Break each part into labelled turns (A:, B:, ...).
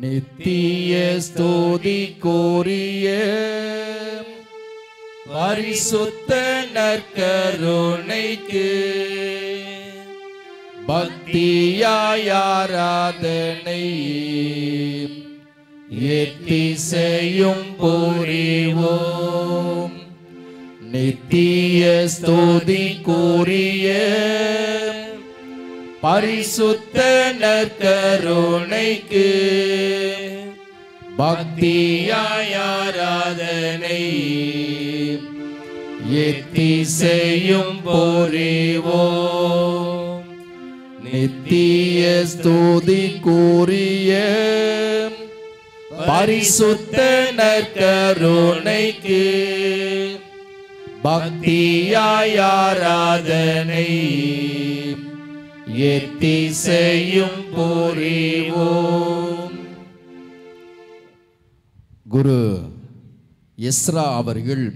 A: நித்திய ஸ்துதிக்குரிய பரிசுத்த நற்கருணைக்கு பக்தியாய் ஆராதனை எத்திசையும் புரிவோம். நித்திய ஸ்துதிக்குரிய பரிசுத்த நற்கருணைக்கு பக்தியாய் ஆராதனை எத்திசையும் புரிவோம். நித்திய ஸ்துதிக்குரிய பரிசுத்த நற்கருணைக்கு பக்தியாய் ஆராதனை எத்திசையும் புரிவோம். குரு எஸ்ரா அவர்கள்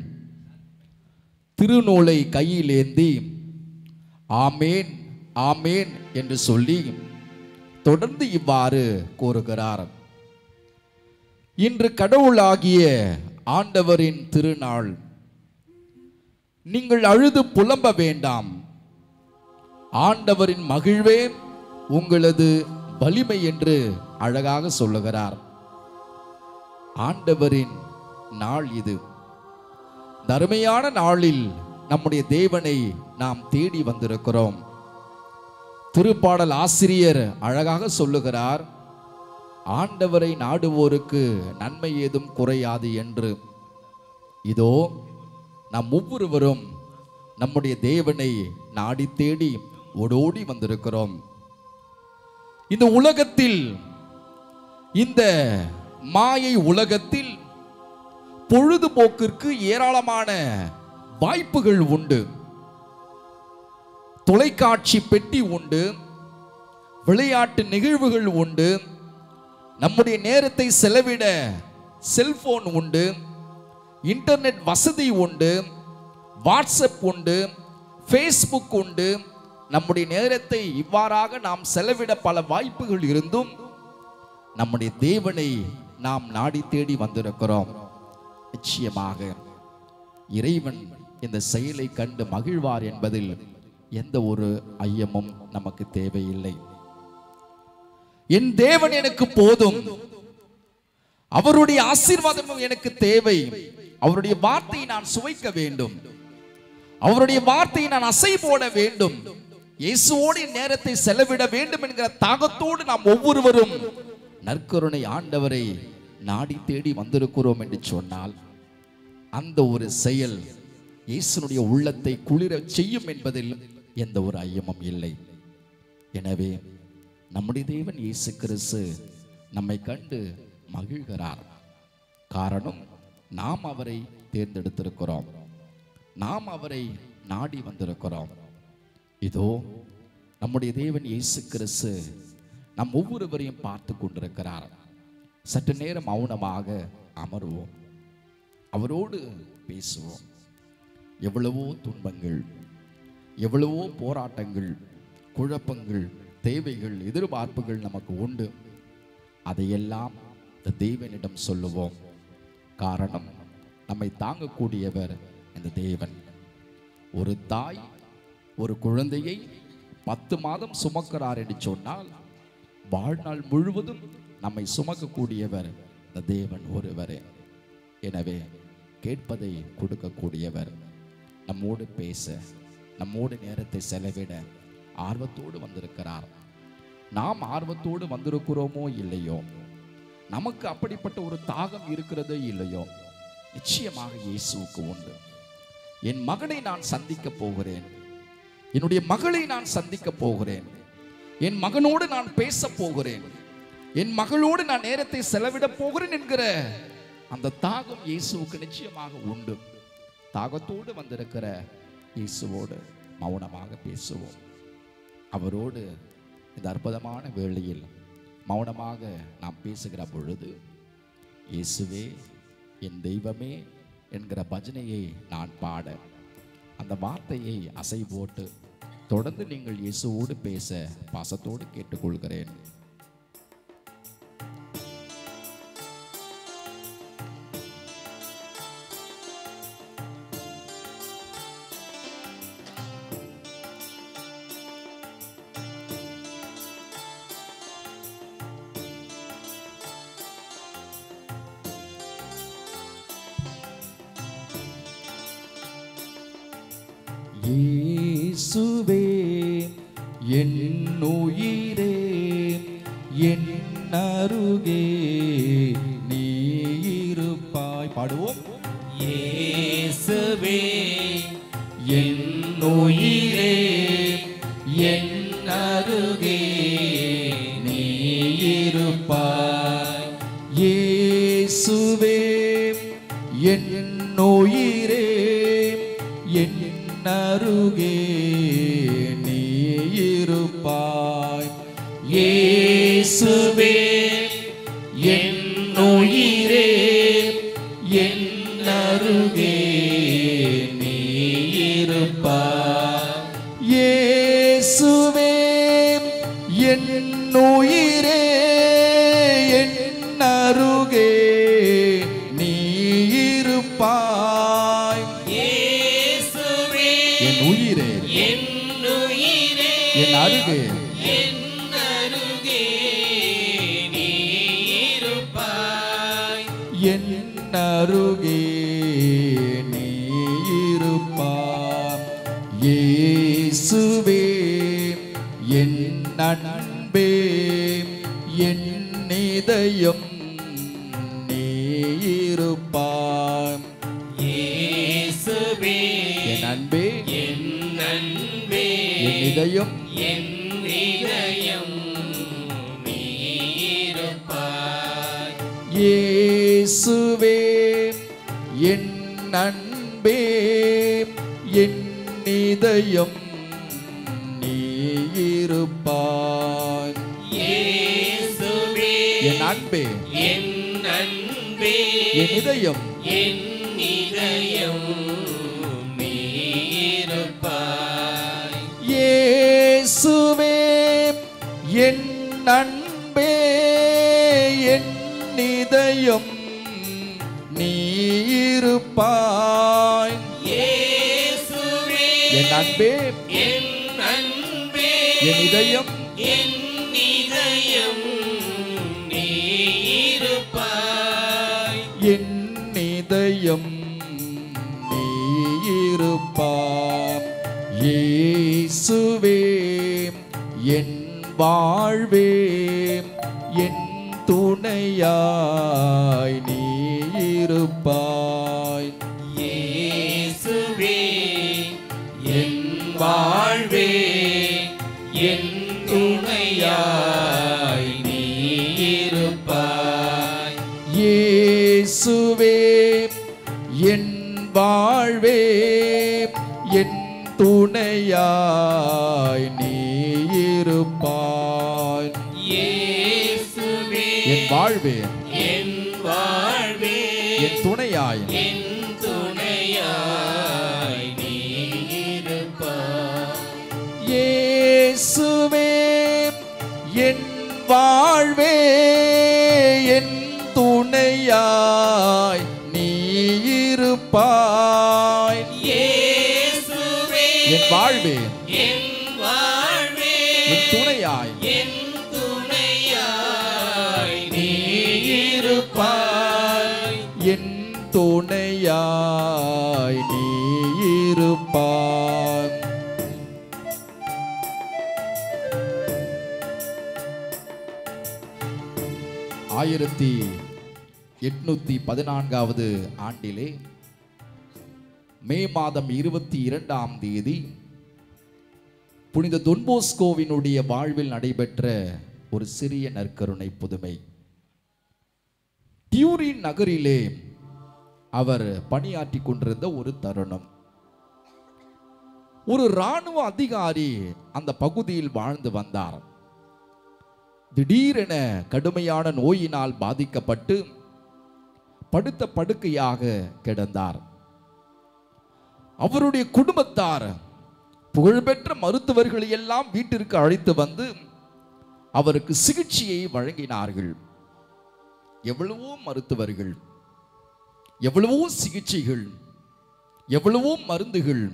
A: திருநூலை கையிலேந்தி ஆமேன் ஆமேன் என்று சொல்லி தொடர்ந்து இவ்வாறு கூறுகிறார். இன்று கடவுளாகிய ஆண்டவரின் திருநாள். நீங்கள் அழுது புலம்ப வேண்டாம். ஆண்டவரின் மகிழ்வே உங்களது வலிமை என்று அழகாக சொல்லுகிறார். ஆண்டவரின் நாள் இது. தருமையான நாளில் நம்முடைய தேவனை நாம் தேடி வந்திருக்கிறோம். திருப்பாடல் ஆசிரியர் அழகாக சொல்லுகிறார், ஆண்டவரை நாடுவோருக்கு நன்மை ஏதும் குறையாது என்று. இதோ நாம் ஒவ்வொருவரும் நம்முடைய தேவனை நாடி தேடி ஓடோடி வந்திருக்கிறோம். இந்த உலகத்தில், இந்த மாயை உலகத்தில் பொழுதுபோக்கிற்கு ஏராளமான வாய்ப்புகள் உண்டு. தொலைக்காட்சி பெட்டி உண்டு, விளையாட்டு நிகழ்வுகள் உண்டு, நம்முடைய நேரத்தை செலவிட செல்போன் உண்டு, இன்டர்நெட் வசதி உண்டு, வாட்ஸ்அப் உண்டு, ஃபேஸ்புக் உண்டு. நம்முடைய நேரத்தை இவ்வாறாக நாம் செலவிட பல வாய்ப்புகள் இருந்தும் நம்முடைய தேவனை நாம் நாடி தேடி வந்திருக்கிறோம். நிச்சயமாக இறைவன் இந்த செயலை கண்டு மகிழ்வார் என்பதில் எந்த ஒரு ஐயமும் நமக்கு தேவையில்லை. என் தேவன் எனக்கு போதும், அவருடைய ஆசீர்வாதமும் எனக்கு தேவை. அவருடைய வார்த்தையை நான் சுவைக்க வேண்டும், அவருடைய வார்த்தையை நான் அசை போட வேண்டும், இயேசுவோடு நேரத்தை செலவிட வேண்டும் என்கிற தாகத்தோடு நாம் ஒவ்வொருவரும் நற்கருணை ஆண்டவரை நாடி தேடி வந்திருக்கிறோம் என்று சொன்னால் அந்த ஒரு செயல் இயேசுனுடைய உள்ளத்தை குளிர செய்யும் என்பதில் எந்த ஒரு ஐயமும் இல்லை. எனவே நம்முடைய தேவன் இயேசு கிறிஸ்து நம்மை கண்டு மகிழ்கிறார். காரணம், நாம் அவரை தேர்ந்தெடுத்திருக்கிறோம், நாம் அவரை நாடி வந்திருக்கிறோம். இதோ நம்முடைய தேவன் இயேசு கிறிஸ்து நம் ஒவ்வொருவரையும் பார்த்து கொண்டிருக்கிறார். சற்று நேரம் மௌனமாக அமர்வோம், அவரோடு பேசுவோம். எவ்வளவோ துன்பங்கள், எவ்வளவோ போராட்டங்கள், குழப்பங்கள், தேவைகள், எதிர்பார்ப்புகள் நமக்கு உண்டு. அதையெல்லாம் இந்த தேவனிடம் சொல்லுவோம். காரணம், நம்மை தாங்கக்கூடியவர் இந்த தேவன். ஒரு தாய் ஒரு குழந்தையை 10 மாதம் சுமக்கிறார் என்று சொன்னால் வாழ்நாள் முழுவதும் நம்மை சுமக்கக்கூடியவர் இந்த தேவன் ஒருவரே. எனவே கேட்பதை கொடுக்கக்கூடியவர், நம்மோடு பேச, நம்மோடு நேரத்தை செலவிட ஆர்வத்தோடு வந்திருக்கிறார். நாம் ஆர்வத்தோடு வந்திருக்கிறோமோ இல்லையோ, நமக்கு அப்படிப்பட்ட ஒரு தாகம் இருக்கிறதோ இல்லையோ, நிச்சயமாக இயேசுவுக்கு உண்டு. என் மகனை நான் சந்திக்க போகிறேன், என்னுடைய மகளை நான் சந்திக்க போகிறேன், என் மகனோடு நான் பேச போகிறேன், என் மகளோடு நான் நேரத்தை செலவிட போகிறேன் என்கிற அந்த தாகம் இயேசுவுக்கு நிச்சயமாக உண்டு. தாகத்தோடு வந்திருக்கிற இயேசுவோடு மௌனமாக பேசுவோம். அவரோடு இந்த அற்புதமான வேளையில் மௌனமாக நாம் பேசுகிற பொழுது, இயேசுவே என் தெய்வமே என்கிற பஜனையை நான் பாட, அந்த வார்த்தையை அசை போட்டு தொடர்ந்து நீங்கள் இயேசுவோடு பேச பாசத்தோடு கேட்டுக்கொள்கிறேன். இயேசுவே என் உயிரே என் அருகே நீ இருப்பாய். பாடுவோம்.
B: இயேசுவே என் உயிரே என் அருகே நீ இருப்பாய்.
A: இயேசுவே என் உயிரே என் அருகே நீ இருப்பாய்.
B: இயேசுவே என் உயிரே என் அருகே நீ இருப்பாய்.
A: இயேசுவே என் உயிரே என் அருகே நீ இருப்பாய்.
B: இயேசுவே
A: என் உயிரே
B: என் உயிரே
A: என் அருகே
B: என் அருகே நீ இருப்பாய்.
A: என் அருகே நீ இருப்பாய். இயேசுவே என் அன்பே என் இதயம் நீ இருப்பாய்.
B: இயேசுவே
A: என் அன்பே
B: என் அன்பே
A: என் இதயம்
B: என் இதயம் நீ இருப்பாய்.
A: இயேசுவே என் அன்பே என் இதயம் நீ இருப்பாய்.
B: இயேசுவே
A: என் அன்பே
B: என் அன்பே
A: என் இதயம்
B: என் இதயம் நீ இருப்பாய்.
A: இயேசுவே என் அன்பே என் இதயம் நீ இருப்பாய்.
B: இயேசுவே
A: என் அன்பே
B: என் அன்பே
A: என் இதயம்
B: என் இதயம் நீ இருப்பாய்.
A: என் இதயம் நீ இருப்பாய். இயேசுவே என் வாழ்வே என் துணையாய் நீ இருப்பாய்.
B: இயேசுவே என் வாழ்வே என் துணையாய் நீ இருப்பாய்.
A: இயேசுவே என் வாழ்வே என் துணையாய் நீ இருப்பாய்.
B: இயேசுவே
A: என் வாழ்வே
B: என் வாழ்வே
A: என் துணையாய்
B: என் துணையாய் நீ இருப்பாய்.
A: இயேசுவே என் வாழ்வே என் துணையாய் நீ இருப்பாய்.
B: இயேசுவே
A: என் வாழ்வே
B: என் வாழ்வே
A: என் துணையாய்
B: என் துணையாய் நீ இருப்பாய்.
A: என் துணையாய் நீ இருப்பாய். 1814வது ஆண்டிலே மே மாதம் 22ஆம் தேதி புனித தொன்போஸ்கோவினுடைய வாழ்வில் நடைபெற்ற ஒரு சிறிய நற்கருணை புதுமை. டியூரின் நகரிலே அவர் பணியாற்றி கொண்டிருந்த ஒரு தருணம். ஒரு இராணுவ அதிகாரி அந்த பகுதியில் வாழ்ந்து வந்தார். திடீரென கடுமையான நோயினால் பாதிக்கப்பட்டு படுத்த படுக்கையாக கிடந்தார். அவருடைய குடும்பத்தார் புகழ்பெற்ற மருத்துவர்களை எல்லாம் வீட்டிற்கு அழைத்து வந்து அவருக்கு சிகிச்சையை வழங்கினார்கள். எவ்வளவோ மருத்துவர்கள், எவ்வளவோ சிகிச்சைகள், எவ்வளவோ மருந்துகள்.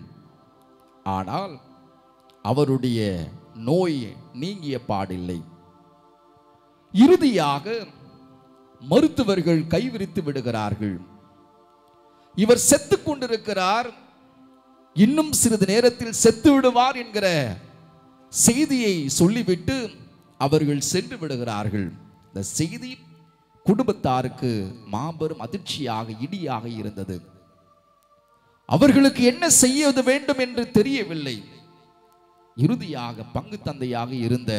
A: ஆனால் அவருடைய நோய் நீங்கிய பாடில்லை. இறுதியாக மருத்துவர்கள் கைவிரித்து விடுகிறார்கள். இவர் செத்துக் கொண்டிருக்கிறார். இன்னும் சிறிது நேரத்தில் செத்து விடுவார் என்கிற செய்தியை சொல்லிவிட்டு அவர்கள் சென்று விடுகிறார்கள். இந்த செய்தி குடும்பத்தாருக்கு மாபெரும் அதிர்ச்சியாக இடியாக இருந்தது. அவர்களுக்கு என்ன செய்ய வேண்டும் என்று தெரியவில்லை. இறுதியாக பங்கு தந்தையாக இருந்த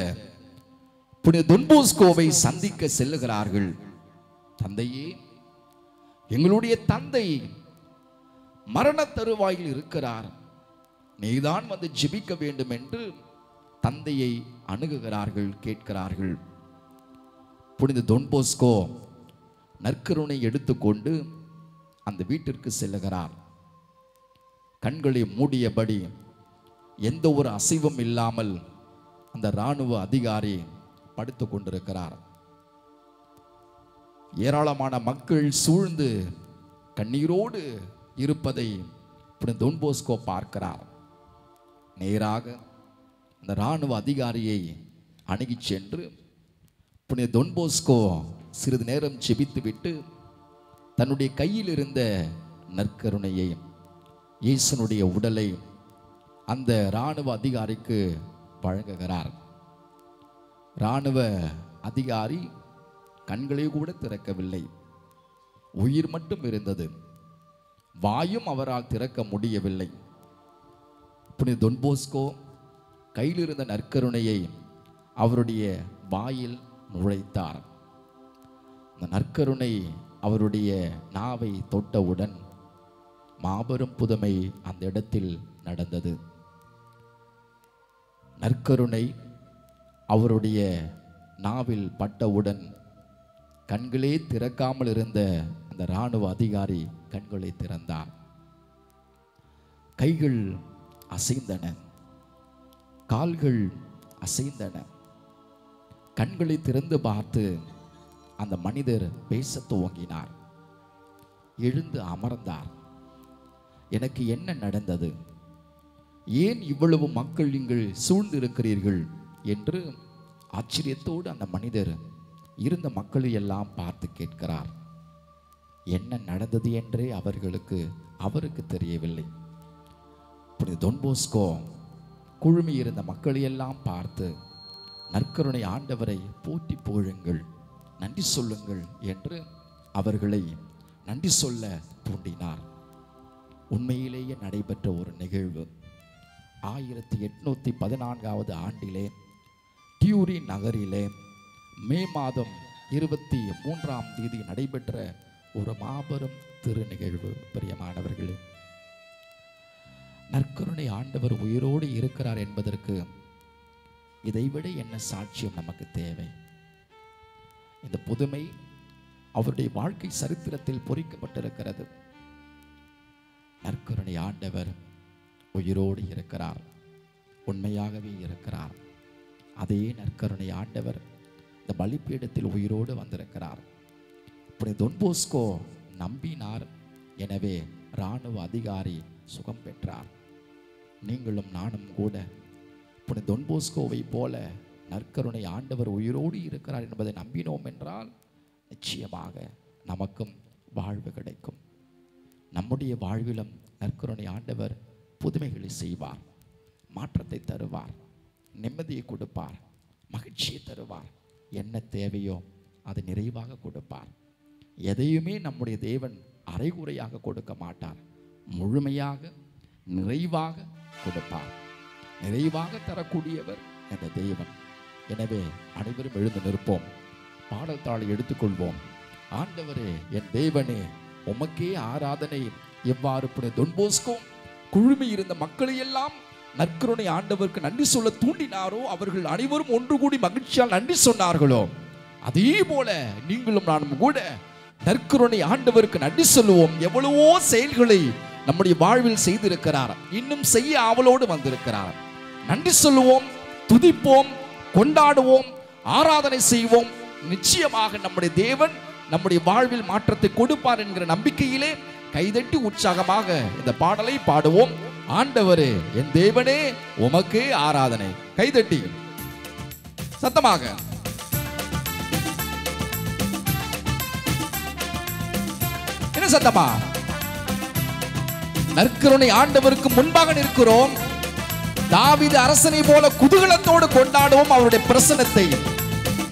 A: புனித தொன் போஸ்கோவை சந்திக்க செல்லுகிறார்கள். தந்தையே, எங்களுடைய தந்தை மரண தருவாயில் இருக்கிறார், நீதான் வந்து ஜெபிக்க வேண்டும் என்று தந்தையை அணுகுகிறார்கள், கேட்கிறார்கள். புனித தொன் போஸ்கோ நற்கருணை எடுத்துக்கொண்டு அந்த வீட்டிற்கு செல்லுகிறார். கண்களை மூடியபடி எந்த ஒரு அசைவும் இல்லாமல் அந்த இராணுவ அதிகாரி படுத்து கொண்டிருக்கிறார். ஏராளமான மக்கள் சூழ்ந்து கண்ணீரோடு இருப்பதை புனித தொன் போஸ்கோ பார்க்கிறார். நேராக அந்த இராணுவ அதிகாரியை அணுகி சென்று புனித தொன் போஸ்கோ சிறிது நேரம் ஜெபித்துவிட்டு தன்னுடைய கையில் இருந்த நற்கருணையை, இயேசுனுடைய உடலை அந்த இராணுவ அதிகாரிக்கு வழங்குகிறார். இராணுவ அதிகாரி கண்களை கூட திறக்கவில்லை, உயிர் மட்டும் இருந்தது, வாயும் அவரால் திறக்க முடியவில்லை. புனித தொன் போஸ்கோ கையில் இருந்த நற்கருணையை அவருடைய வாயில் நுழைத்தார். அந்த நற்கருணை அவருடைய நாவை தொட்டவுடன் மாபெரும் புதுமை அந்த இடத்தில் நடந்தது. நற்கருணை அவருடைய நாவில் பட்டவுடன் கண்களே திறக்காமல் இருந்த அந்த இராணுவ அதிகாரி கண்களை திறந்தார். கைகள் அசைந்தன, கால்கள் அசைந்தன. கண்களை திறந்து பார்த்து அந்த மனிதர் பேச துவங்கினார். எழுந்து அமர்ந்தார். எனக்கு என்ன நடந்தது, ஏன் இவ்வளவு மக்கள் நீங்கள் சூழ்ந்து இருக்கிறீர்கள் என்று ஆச்சரியத்தோடு அந்த மனிதர் இருந்த மக்களை எல்லாம் பார்த்து கேட்கிறார். என்ன நடந்தது என்றே அவருக்கு தெரியவில்லை. புனித தொன் போஸ்கோ குழுமி இருந்த மக்களை எல்லாம் பார்த்து நற்கருணை ஆண்டவரை போற்றி புகழுங்கள், நன்றி சொல்லுங்கள் என்று அவர்களை நன்றி சொல்ல தூண்டினார். உண்மையிலேயே நடைபெற்ற ஒரு நிகழ்வு. 1814 ஆண்டிலே டியூரி நகரிலே மே மாதம் 23 நடைபெற்ற ஒரு மாபெரும் திரு நிகழ்வு. பிரியமானவர்களே, நற்கருணை ஆண்டவர் உயிரோடு இருக்கிறார் என்பதற்கு இதைவிட என்ன சாட்சியம் நமக்கு தேவை? இந்த புதுமை அவருடைய வாழ்க்கை சரித்திரத்தில் பொறிக்கப்பட்டிருக்கிறது. நற்கருணை ஆண்டவர் உயிரோடு இருக்கிறார், உண்மையாகவே இருக்கிறார். அதே நற்கருணை ஆண்டவர் இந்த பலிப்பீடத்தில் உயிரோடு வந்திருக்கிறார். புனித தொன் போஸ்கோ நம்பினார், எனவே இராணுவ அதிகாரி சுகம் பெற்றார். நீங்களும் நானும் கூட புனித தொன் போஸ்கோவை போல நற்கருணை ஆண்டவர் உயிரோடு இருக்கிறார் என்பதை நம்பினோம் என்றால் நிச்சயமாக நமக்கும் வாழ்வு கிடைக்கும். நம்முடைய வாழ்விலும் நற்கருணை ஆண்டவர் புதுமைகளை செய்வார், மாற்றத்தை தருவார், நிம்மதியை கொடுப்பார், மகிழ்ச்சியை தருவார். என்ன தேவையோ அதை நிறைவாக கொடுப்பார். எதையுமே நம்முடைய தேவன் அரைகுறையாக கொடுக்க மாட்டார், முழுமையாக நிறைவாக கொடுப்பார். நிறைவாக தரக்கூடியவர் இந்த தேவன். எனவே அனைவரும் எழுந்து நிற்போம், பாடல் தாளை எடுத்துக்கொள்வோம். ஆண்டவரே, என் தேவனே, உமக்கே ஆராதனை. எவ்வாறு புனித தொன் போஸ்கோ குழுமி இருந்த மக்களை எல்லாம் நற்கருணை ஆண்டவருக்கு நன்றி சொல்ல தூண்டினாரோ, அவர்கள் அனைவரும் ஒன்று கூடி மகிழ்ச்சியால் நன்றி சொன்னார்களோ, அதே போல நீங்களும் நானும் கூட நற்கருணை ஆண்டவருக்கு நன்றி சொல்லுவோம். எவ்வளவோ செயல்களை நம்முடைய வாழ்வில் செய்திருக்கிறார், இன்னும் செய்ய ஆவலோடு வந்திருக்கிறார். நன்றி சொல்லுவோம், துதிப்போம், கொண்டாடுவோம், ஆராதனை செய்வோம். நிச்சயமாக நம்முடைய தேவன் நம்முடைய வாழ்வில் மாற்றத்தை கொடுப்பார் என்கிற நம்பிக்கையிலே கைதட்டி உற்சாகமாக இந்த பாடலை பாடுவோம். ஆண்டவரே, என் தேவனே, உமக்கே ஆராதனை. கைதட்டி சத்தமாக. என்ன சத்தமா? நற்கருணை ஆண்டவருக்கு முன்பாக நிற்கிறோம். தாவீது அரசனை போல குதூகலத்தோடு கொண்டாடுவோம் அவருடைய பிரசன்னத்தை.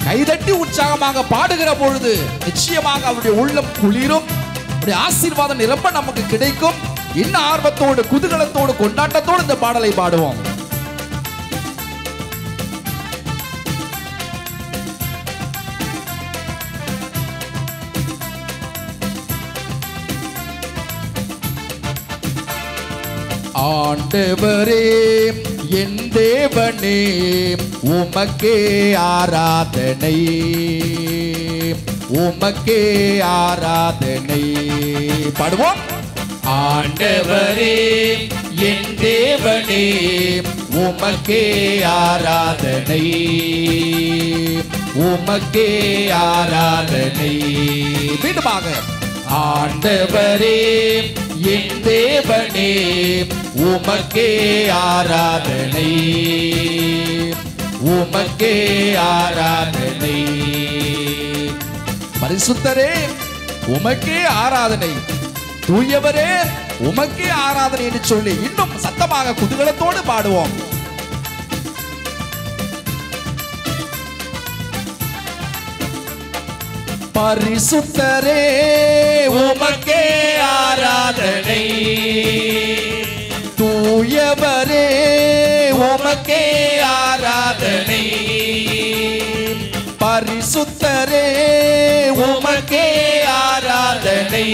A: கைதட்டி உற்சாகமாக பாடுகிற பொழுது நிச்சயமாக அவருடைய உள்ளம் குளிரும், அவருடைய ஆசீர்வாதம் நிரம்ப நமக்கு கிடைக்கும். இன்னும் ஆர்வத்தோடு குதூகலத்தோடு கொண்டாட்டத்தோடு இந்த பாடலை பாடுவோம். ஆண்டவரே என் தேவனே உமக்கே ஆராதனை, உமக்கே ஆராதனை. பாடுவோம்.
B: ஆண்டவரே என் தேவனே
A: உமக்கே ஆராதனை, உமக்கே ஆராதனை. மீண்டுமாக.
B: ஆண்டவரே என் தேவனே உமக்கே ஆராதனை, உமக்கே ஆராதனை.
A: பரிசுத்தரே உமக்கே ஆராதனை, தூயவரே உமக்கே ஆராதனை என்று சொல்லி இன்னும் சத்தமாக குதூகலத்தோடு பாடுவோம். பரிசுத்தரே
B: உமக்கே ஆராதனை,
A: தூயவரே
B: உமக்கே ஆராதனை.
A: பரிசுத்தரே
B: உமக்கே ஆராதனை,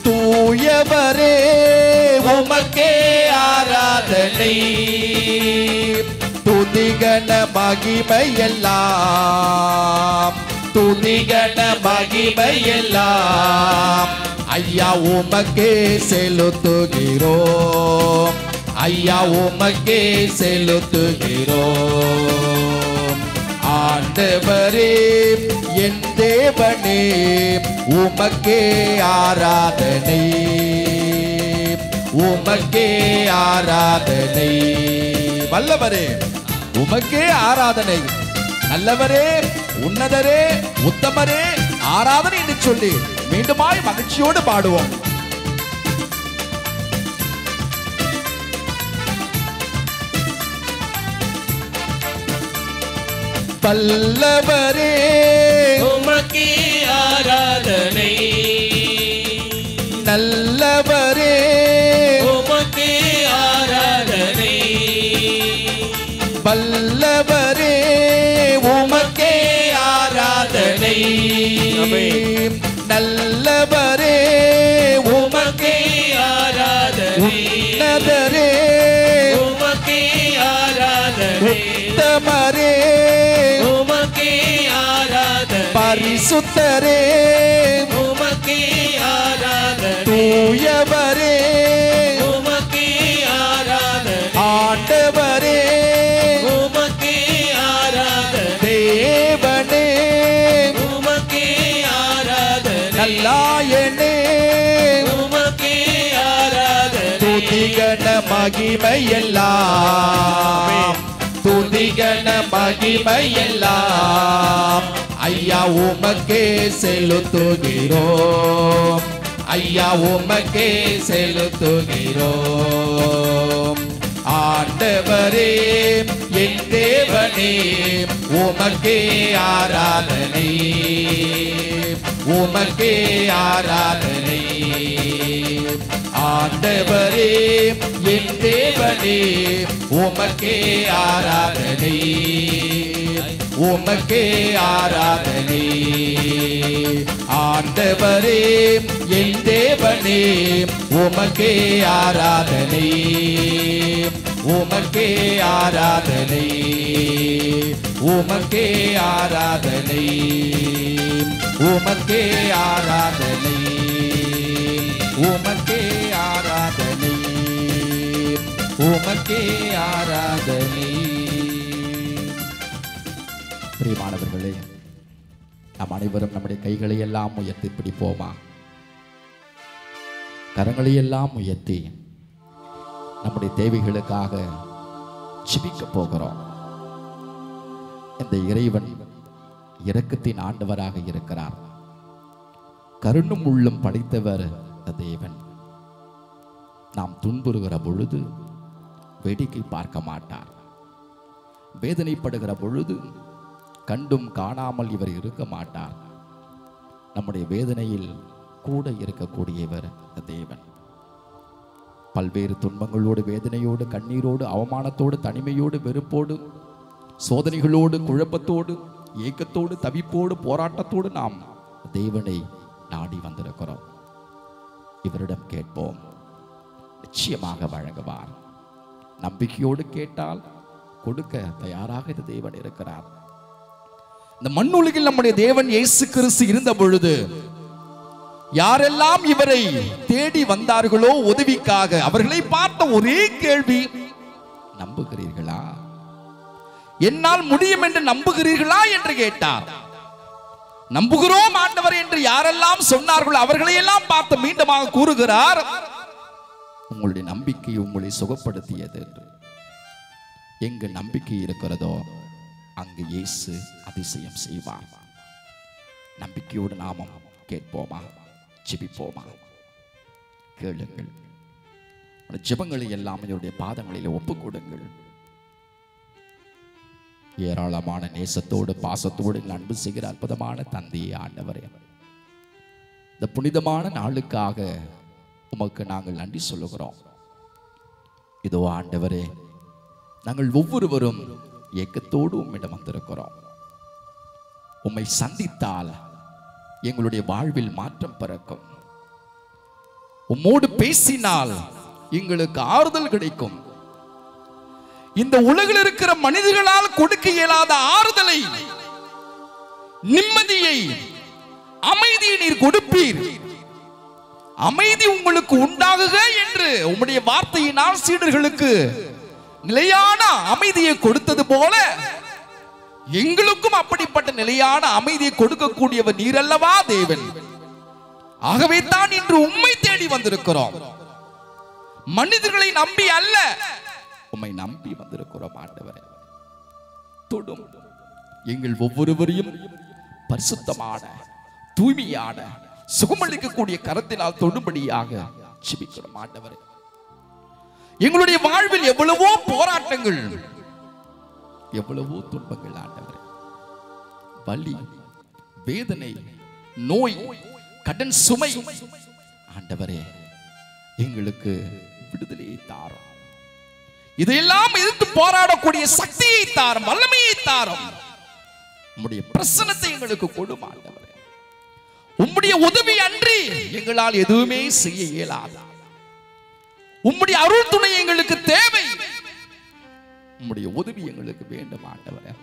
A: தூயவரே
B: உமக்கே ஆராதனை.
A: துதிகன மகிமையெல்லாம்,
B: துதிகன மகிமையெல்லாம்
A: ஐயா உமக்கே செலுத்துகிறோம், ஐயா உமக்கே செலுத்துகிறோம். ஆண்டவரே என் தேவனே உமக்கே ஆராதனை, உமக்கே ஆராதனை. வல்லவரே உமக்கே ஆராதனை, நல்லவரே உன்னதரே உத்தமரே ஆராதனை என்று சொல்லி மீண்டுமாய் மகிழ்ச்சியோடு பாடுவோம். வல்லவரே
B: உமக்கே ஆராதனை,
A: நல்லவரே
B: உமக்கே ஆராதனை.
A: வல்லவரே
B: உமக்கே ஆராதனை,
A: நல்லவரே
B: உமக்கே ஆராதனை.
A: உன்னதரே
B: உமக்கே ஆராதனை,
A: உத்தமரே
B: உமக்கே ஆராதனை.
A: பரிசுத்தரே
B: உமக்கே ஆராதனை,
A: தூயவரே
B: உமக்கே ஆராதனை.
A: ஆண்டவரே
B: உமக்கே ஆராதனை,
A: தேவனே
B: உமக்கே ஆராதனை.
A: நல்லாயனே
B: உமக்கே ஆராதனை,
A: துதிகன மகிமையெல்லாம், துதிகன மகிமையெல்லாம் ஐயா உமக்கே செலுத்துகிறோம், ஐயா உமக்கே செலுத்துகிறோம். ஆண்டவரே என் தேவனே உமக்கே ஆராதனை, உமக்கே ஆராதனை. ஆண்டவரே என் தேவனே உமக்கே ஆராதனை, உமக்கே ஆராதனை. ஆண்டவரே என் தேவனே உமக்கே ஆராதனை, உமக்கே ஆராதனை, உமக்கே ஆராதனை, உமக்கே ஆராதனை, உமக்கே ஆராதனை, உமக்கே ஆராதனை. பிரியமானவர்களே, நாம் அனைவரும் நம்முடைய கைகளை எல்லாம் உயர்த்தி பிடிப்போமா? கரங்களை எல்லாம் உயர்த்தி நம்முடைய தேவைகளுக்காக ஜெபிக்க போகிறோம். இந்த இறைவன் இரக்கத்தின் ஆண்டவராக இருக்கிறார். கருணும் உள்ளம் படைத்தவர் இந்த தேவன். நாம் துன்புறுகிற பொழுது வேடிக்கை பார்க்க மாட்டார். வேதனைப்படுகிற பொழுது கண்டும் காணாமல் இவர் இருக்க மாட்டார். நம்முடைய வேதனையில் கூட இருக்கக்கூடியவர் இந்த தேவன். பல்வேறு துன்பங்களோடு, வேதனையோடு, கண்ணீரோடு, அவமானத்தோடு, தனிமையோடு, வெறுப்போடு, சோதனைகளோடு, குழப்பத்தோடு, ஏக்கத்தோடு, தவிப்போடு, போராட்டத்தோடு நாம் தேவனை நாடி வந்திருக்கிறோம். இவரிடம் கேட்போம், நிச்சயமாக வழங்குவார். நம்பிக்கையோடு கேட்டால் கொடுக்க தயாராக இந்த தேவன் இருக்கிறார். இந்த மண்ணுலகில் நம்முடைய தேவன் இயேசு கிறிஸ்து இருந்த பொழுது யாரெல்லாம் இவரை தேடி வந்தார்களோ உதவிக்காக, அவர்களை பார்த்த ஒரே கேள்வி, நம்புகிறீர்களா? என்னால் முடியும் என்று நம்புகிறீர்களா என்று கேட்டார். நம்புகிறோம் ஆண்டவர் என்று யாரெல்லாம் சொன்னார்களோ அவர்களையெல்லாம் பார்த்து மீண்டுமாக கூறுகிறார், உங்களுடைய நம்பிக்கை உங்களை சுகப்படுத்தியது என்று. எங்கு நம்பிக்கை இருக்கிறதோ அங்கு இயேசு அதிசயம் செய்வார். நம்பிக்கையோடு நாமும் கேட்போமா, ஜெபிப்போமா? கேளுங்கள். ஜெபங்களை எல்லாம் என்னுடைய பாதங்களில் ஒப்புக் கொடுங்கள். ஏராளமான நேசத்தோடு பாசத்தோடு அன்பு செய்கிற அற்புதமான தந்தையே ஆண்டவரே, இந்த புனிதமான நாளுக்காக உமக்கு நாங்கள் நன்றி சொல்லுகிறோம். இதோ ஆண்டவரே, நாங்கள் ஒவ்வொருவரும் ஏக்கத்தோடு உம்மிடம் வந்திருக்கிறோம். உம்மை சந்தித்தால் எங்களுடைய வாழ்வில் மாற்றம் பிறக்கும். உம்மோடு பேசினால் எங்களுக்கு ஆறுதல் கிடைக்கும். இந்த உலகில் இருக்கிற மனிதர்களால் கொடுக்க இயலாத ஆறுதலை, நிம்மதியை, அமைதியை நீர் கொடுப்பீர். அமைதி உங்களுக்கு உண்டாகுக என்று உம்முடைய வார்த்தையினால் சீடர்களுக்கு நிலையான அமைதியை கொடுத்தது போல எங்களுக்கும் அப்படிப்பட்ட நிலையான அமைதியை கொடுக்கக்கூடியவர் நீர் அல்லவா தேவன். ஆகவே தான் இன்று உம்மை தேடி வந்திருக்கிறோம். மனிதர்களை நம்பி அல்ல, உம்மை நம்பி வந்திருக்கிறோம் ஆண்டவரே. தொடும் எங்கள் ஒவ்வொருவரையும் பரிசுத்தமான, தூய்மையான, சுகமளிக்கக்கூடிய கரத்தினால் தொடும்படியாக ஜெபிக்கிறோம் ஆண்டவரே. எங்களுடைய வாழ்வில் எவ்வளவோ போராட்டங்கள், எவ்வளவோ துன்பங்கள் ஆண்டவரே, வலி, வேதனை, நோய், கடன் சுமை ஆண்டவரே, எங்களுக்கு விடுதலையை தாரும். இதையெல்லாம் எதிர்த்து போராடக்கூடிய சக்தியை தாரும், வல்லமையை தாரும். உம்முடைய பிரசன்னத்தை எங்களுக்கு கொடும் ஆண்டவரே. உம்முடைய உதவி அன்றி எங்களால் எதுவுமே செய்ய இயலாது. உம்முடைய அருள் துணை எங்களுக்கு தேவை. உம்முடைய உதவி எங்களுக்கு வேண்டும் ஆண்டவரே.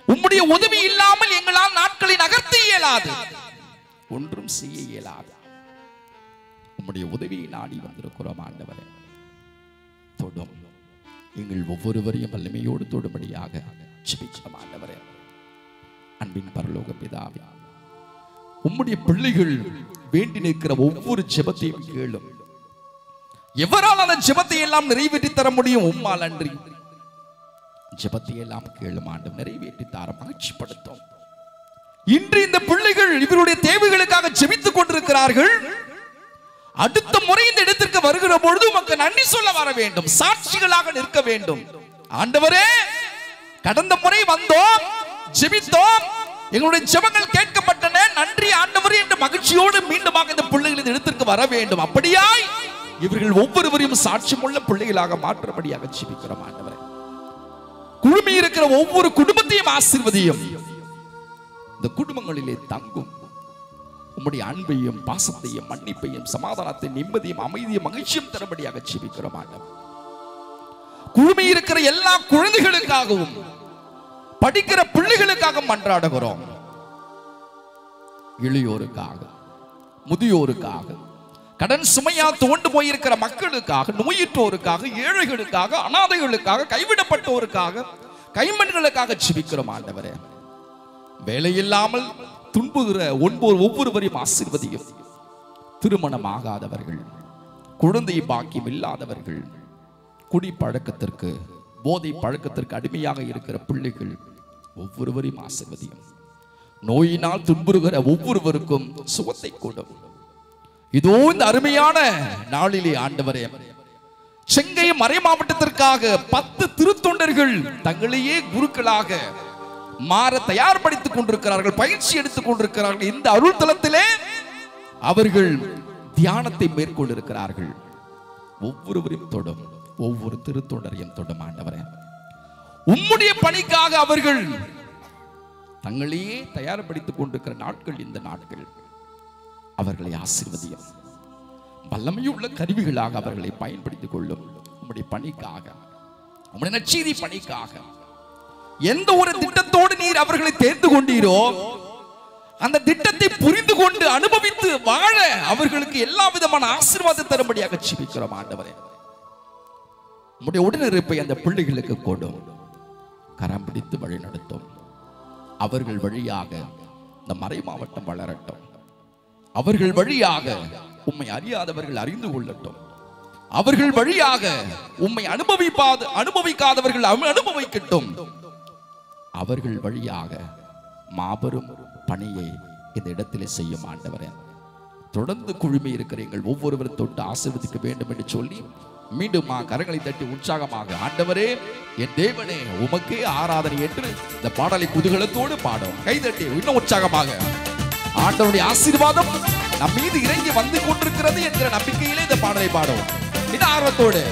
A: உம்முடைய உதவி இல்லாமல் எங்களால் நாட்களை நகர்த்த இயலாது, ஒன்றும் செய்ய இயலாது. உம்முடைய உதவியை நாடி வந்திருக்கிறோம் ஆண்டவரே. தொடும் எங்கள் ஒவ்வொருவரையும் வல்லமையோடு தொடும்படியாக ஜெபிக்கிறோம் ஆண்டவரே. அன்பின் பரலோக பிதாவே, உம்முடைய பிள்ளைகள் வேண்டி நிற்கிற ஒவ்வொரு ஜெபத்தையும் கேளும். எவரால் அந்த ஜெபத்தை எல்லாம் நிறைவேற்றி தர முடியும்? உம்மால் அன்றி. ஜெபத்தை எல்லாம் கேளும் ஆண்டவர், நிறைவேற்றி தர மகிழ்ச்சிப்படுத்தும். இன்று இந்த பிள்ளைகள் இவருடைய தேவைகளுக்காக ஜெபித்துக் கொண்டிருக்கிறார்கள். அடுத்த முறை இந்த இடத்திற்கு வருகிற பொழுது உமக்கு நன்றி சொல்ல வர வேண்டும், சாட்சிகளாக நிற்க வேண்டும். ஆண்டவரே, கடந்த முறை வந்தோம், ஜெபித்தோம், எங்களுடைய ஜெபங்கள் கேட்கப்பட்டன, நன்றி ஆண்டவரே என்று மகிழ்ச்சியோடு மீண்டுமாக இந்த பிள்ளைகள் இந்த இடத்திற்கு வர வேண்டும். அப்படியாய் இவர்கள் ஒவ்வொருவரையும் சாட்சியமுள்ள பிள்ளைகளாக மாற்றும்படியாக ஜெபிக்கிறோம் ஆண்டவரே. குழுமி இருக்கிற ஒவ்வொரு குடும்பத்தையும் ஆசீர்வதியும். இந்த குடும்பங்களிலே தங்கும் உம்முடைய அன்பையும், பாசத்தையும், மன்னிப்பையும், சமாதானத்தையும், நிம்மதியும், அமைதியும், மகிழ்ச்சியும் தரும்படியாக ஜெபிக்கிறோம் ஆண்டவரே. குழுமி இருக்கிற எல்லா குழந்தைகளுக்காகவும், படிக்கிற பிள்ளைகளுக்காக மன்றாடுகிறோம். இளையோருக்காக, முதியோருக்காக, கடன் சுமையால் தோண்டு போயிருக்கிற மக்களுக்காக, நோயிற்றோருக்காக, ஏழைகளுக்காக, அனாதைகளுக்காக, கைவிடப்பட்டோருக்காக, கைமண்களுக்காக ஜெபிக்கிறோம் ஆண்டவரே. வேலையில்லாமல் துன்புகிற ஒவ்வொருவரையும் ஆசீர்வதியும். திருமணம் ஆகாதவர்கள், குழந்தை பாக்கியம் இல்லாதவர்கள், குடி பழக்கத்திற்கு, போதை பழக்கத்திற்கு அடிமையாக இருக்கிற பிள்ளைகள் ஒவ்வொருவரையும் ஆசீர்வதியும். நோயினால் துன்புறுகிற ஒவ்வொருவருக்கும் சுகத்தை கொடும். இதோ இந்த அருமையான நாளிலே ஆண்டவரே, செங்கை மறை மாவட்டத்திற்காக 10 திருத்தொண்டர்கள் தங்களையே குருக்களாக மாற தயார்படுத்திக் கொண்டிருக்கிறார்கள், பயிற்சி எடுத்துக் கொண்டிருக்கிறார்கள். இந்த அருள் தலத்திலே அவர்கள் தியானத்தை மேற்கொண்டிருக்கிறார்கள். ஒவ்வொருவரையும் தொடும், ஒவ்வொரு திருத்தொண்டரையும் தொடும் ஆண்டவரே. உம்முடைய பணிக்காக அவர்கள் தங்களையே தயார்படுத்திக் கொண்டிருக்கிற நாட்கள் இந்த நாட்கள். அவர்களை ஆசீர்வதியும், வல்லமையுள்ள கருவிகளாக அவர்களை பயன்படுத்திக் கொள்ளும். உம்முடைய பணிக்காக, உம்முடைய நற்செய்தி பணிக்காக எந்த ஒரு திட்டத்தோடு நீர் அவர்களை தேர்ந்து கொண்டீரோ அந்த திட்டத்தை புரிந்து கொண்டு அனுபவித்து வாழ அவர்களுக்கு எல்லா விதமான ஆசீர்வாதம் தரும்படியாக ஜெபிக்கிறோம் ஆண்டவரே. உம்முடைய உடனிருப்பை அந்த பிள்ளைகளுக்கு கொடும், கரம் பிடித்து வழி நடத்தும். அவர்கள் வழியாக இந்த மறை மாவட்டம் வளரட்டும். அவர்கள் வழியாக உம்மை அறியாதவர்கள் அறிந்து கொள்ளட்டும். அவர்கள் வழியாக உம்மை அனுபவிக்காதவர்கள் அனுபவிக்கட்டும். அவர்கள் வழியாக மாபெரும் பணியை இந்த இடத்திலே செய்யும் ஆண்டவரே. தொடர்ந்து குழுமி இருக்கிற எங்கள் ஒவ்வொருவரும் தொட்டு ஆசீர்வதிக்க வேண்டும் என்று சொல்லி மீண்டும் கரங்களை தட்டி உற்சாகமாக, ஆண்டவரே என் தேவனே உமக்கே ஆராதனை என்று இந்த பாடலை குதூகலத்தோடு பாடும். கைதட்டி இன்னும் உற்சாகமாக, ஆண்டவருடைய ஆசீர்வாதம் நம் மீது இறங்கி வந்து கொண்டிருக்கிறது என்கிற நம்பிக்கையிலே இந்த பாடலை பாடும். இது ஆர்வத்தோடு